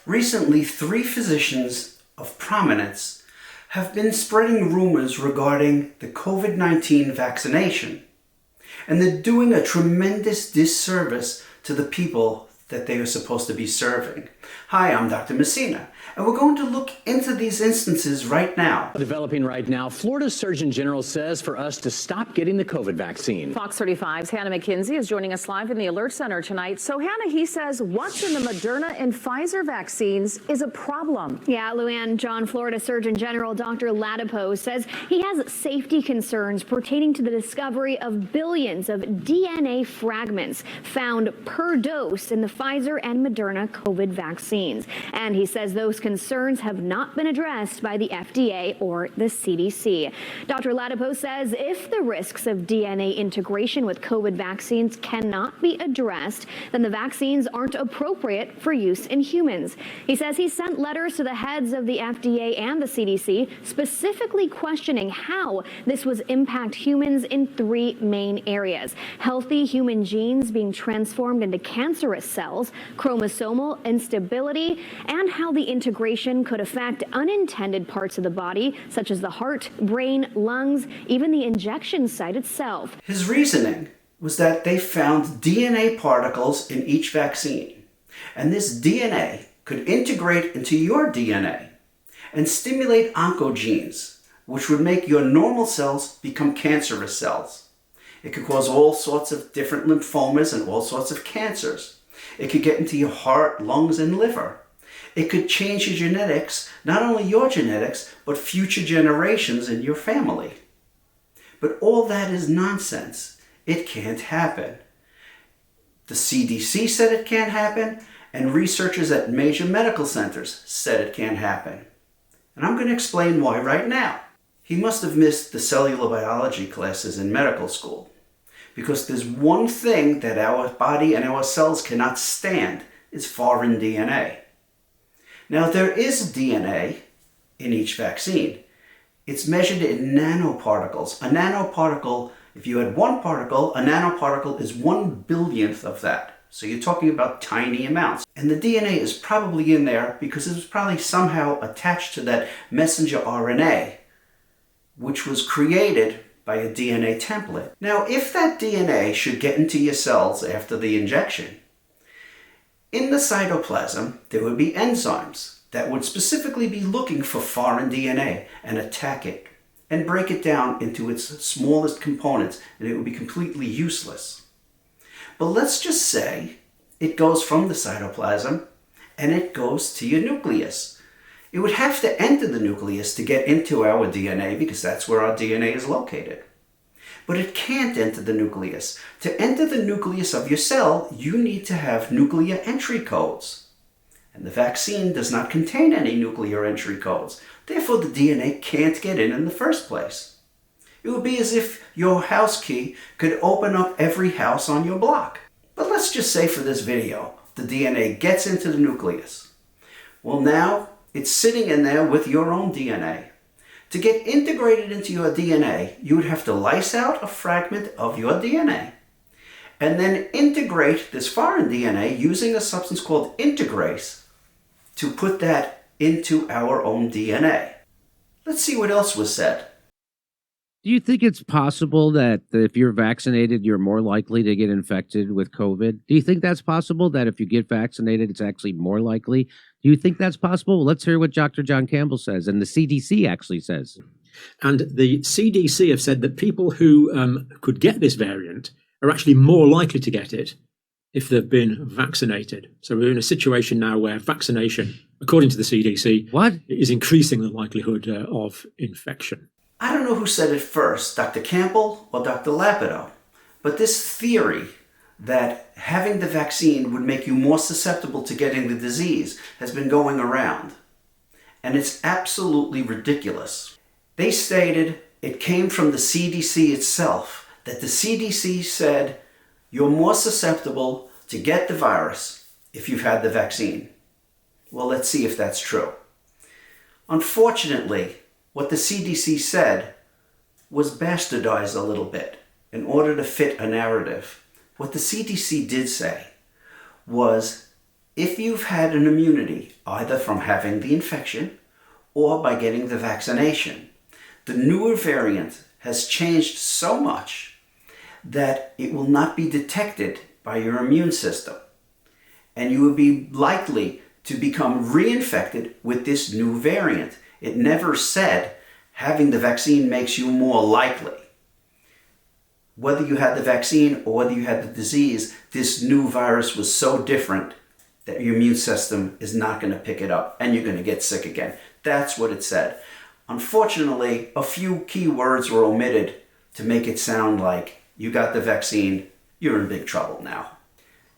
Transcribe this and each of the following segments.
Recently, 3 physicians of prominence have been spreading rumors regarding the COVID-19 vaccination, and they're doing a tremendous disservice to the people that they are supposed to be serving. Hi, I'm Dr. Messina, and we're going to look into these instances right now. Developing right now, Florida's Surgeon General says for us to stop getting the COVID vaccine. Fox 35's Hannah McKenzie is joining us live in the Alert Center tonight. So, Hannah, he says what's in the Moderna and Pfizer vaccines is a problem. Yeah, Luann, Florida Surgeon General Dr. Ladapo says he has safety concerns pertaining to the discovery of billions of DNA fragments found per dose in the Pfizer and Moderna COVID vaccines. And he says those concerns have not been addressed by the FDA or the CDC. Dr. Ladapo says if the risks of DNA integration with COVID vaccines cannot be addressed, then the vaccines aren't appropriate for use in humans. He says he sent letters to the heads of the FDA and the CDC specifically questioning how this would impact humans in 3 main areas: healthy human genes being transformed into cancerous cells, chromosomal instability, and how the integration could affect unintended parts of the body, such as the heart, brain, lungs, even the injection site itself. His reasoning was that they found DNA particles in each vaccine, and this DNA could integrate into your DNA and stimulate oncogenes, which would make your normal cells become cancerous cells. It could cause all sorts of different lymphomas and all sorts of cancers. It could get into your heart, lungs, and liver. It could change your genetics, not only your genetics, but future generations in your family. But all that is nonsense. It can't happen. The CDC said it can't happen, and researchers at major medical centers said it can't happen. And I'm going to explain why right now. He must have missed the cellular biology classes in medical school, because there's one thing that our body and our cells cannot stand is foreign DNA. Now, there is DNA in each vaccine. It's measured in nanoparticles. A nanoparticle, if you had 1 particle, a nanoparticle is 1/1000th of that. So you're talking about tiny amounts. And the DNA is probably in there because it was probably somehow attached to that messenger RNA, which was created by a DNA template. Now, if that DNA should get into your cells after the injection, in the cytoplasm, there would be enzymes that would specifically be looking for foreign DNA and attack it and break it down into its smallest components, and it would be completely useless. But let's just say it goes from the cytoplasm and it goes to your nucleus. It would have to enter the nucleus to get into our DNA because that's where our DNA is located. But it can't enter the nucleus. To enter the nucleus of your cell, you need to have nuclear entry codes. And the vaccine does not contain any nuclear entry codes. Therefore, the DNA can't get in the first place. It would be as if your house key could open up every house on your block. But let's just say for this video, the DNA gets into the nucleus. Well, now it's sitting in there with your own DNA. To get integrated into your DNA, you would have to lyse out a fragment of your DNA and then integrate this foreign DNA using a substance called integrase to put that into our own DNA. Let's see what else was said. Do you think it's possible that if you're vaccinated, you're more likely to get infected with COVID? Do you think that's possible, that if you get vaccinated, it's actually more likely? Do you think that's possible? Well, let's hear what Dr. John Campbell says, and the CDC actually says. And the CDC have said that people who could get this variant are actually more likely to get it if they've been vaccinated. So we're in a situation now where vaccination, according to the CDC, is increasing the likelihood of infection. I don't know who said it first, Dr. Campbell or Dr. Ladapo, but this theory that having the vaccine would make you more susceptible to getting the disease has been going around. And it's absolutely ridiculous. They stated it came from the CDC itself, that the CDC said you're more susceptible to get the virus if you've had the vaccine. Well, let's see if that's true. Unfortunately, what the CDC said was bastardized a little bit in order to fit a narrative. What the CDC did say was If you've had an immunity, either from having the infection or by getting the vaccination, the newer variant has changed so much that it will not be detected by your immune system. And you will be likely to become reinfected with this new variant. It never said having the vaccine makes you more likely. Whether you had the vaccine or whether you had the disease, this new virus was so different that your immune system is not going to pick it up and you're going to get sick again. That's what it said. Unfortunately, a few key words were omitted to make it sound like you got the vaccine, you're in big trouble now.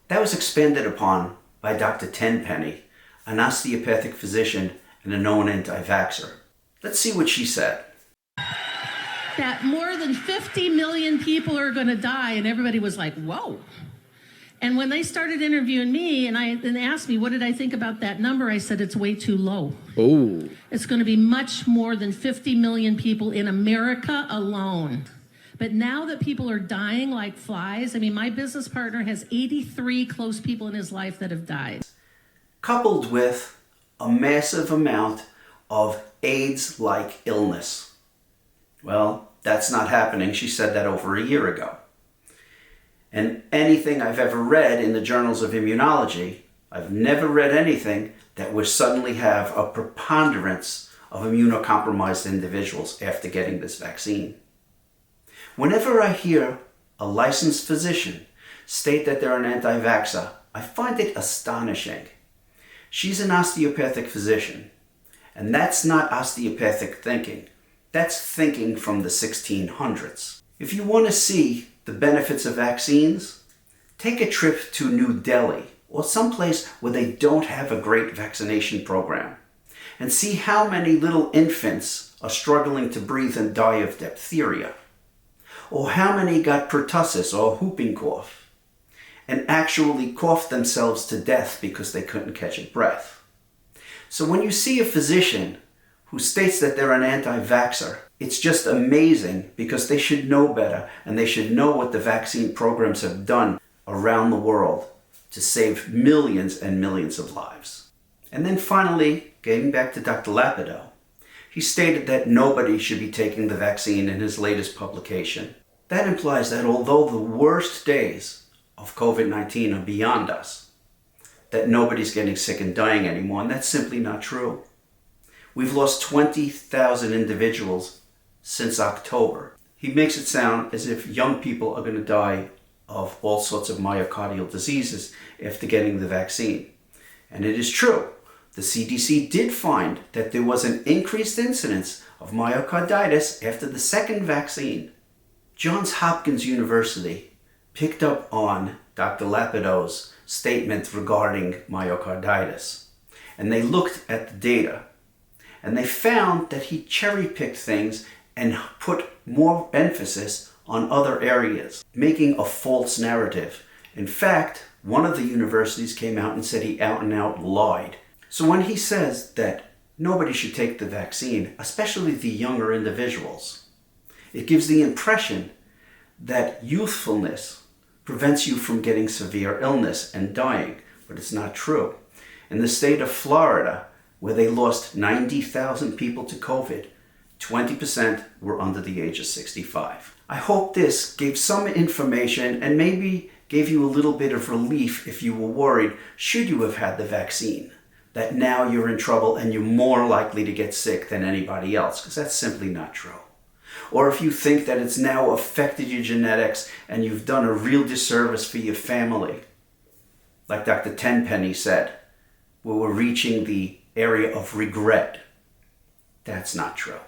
That was expanded upon by Dr. Tenpenny, an osteopathic physician and a known anti-vaxxer. Let's see what she said. That more than 50 million people are going to die, and everybody was like, whoa. And when they started interviewing me and they asked me what did I think about that number, I said it's way too low. Oh. It's going to be much more than 50 million people in America alone. But now that people are dying like flies, I mean, my business partner has 83 close people in his life that have died. Coupled with a massive amount of AIDS-like illness. Well, that's not happening. She said that over a year ago. And anything I've ever read in the journals of immunology, I've never read anything that would suddenly have a preponderance of immunocompromised individuals after getting this vaccine. Whenever I hear a licensed physician state that they're an anti-vaxxer, I find it astonishing. She's an osteopathic physician, and that's not osteopathic thinking. That's thinking from the 1600s. If you want to see the benefits of vaccines, take a trip to New Delhi or someplace where they don't have a great vaccination program and see how many little infants are struggling to breathe and die of diphtheria, or how many got pertussis or whooping cough and actually coughed themselves to death because they couldn't catch a breath. So when you see a physician who states that they're an anti-vaxxer, it's just amazing because they should know better and they should know what the vaccine programs have done around the world to save millions and millions of lives. And then finally, getting back to Dr. Ladapo, he stated that nobody should be taking the vaccine in his latest publication. That implies that although the worst days of COVID-19 are beyond us, that nobody's getting sick and dying anymore, and that's simply not true. We've lost 20,000 individuals since October. He makes it sound as if young people are going to die of all sorts of myocardial diseases after getting the vaccine. And it is true. The CDC did find that there was an increased incidence of myocarditis after the second vaccine. Johns Hopkins University picked up on Dr. Ladapo's statement regarding myocarditis. And they looked at the data. And they found that he cherry-picked things and put more emphasis on other areas, making a false narrative. In fact, one of the universities came out and said he out and out lied. So when he says that nobody should take the vaccine, especially the younger individuals, it gives the impression that youthfulness prevents you from getting severe illness and dying, but it's not true. In the state of Florida, where they lost 90,000 people to COVID, 20% were under the age of 65. I hope this gave some information and maybe gave you a little bit of relief if you were worried, should you have had the vaccine, that now you're in trouble and you're more likely to get sick than anybody else, because that's simply not true. Or if you think that it's now affected your genetics and you've done a real disservice for your family, like Dr. Tenpenny said, where we're reaching the area of regret. That's not true.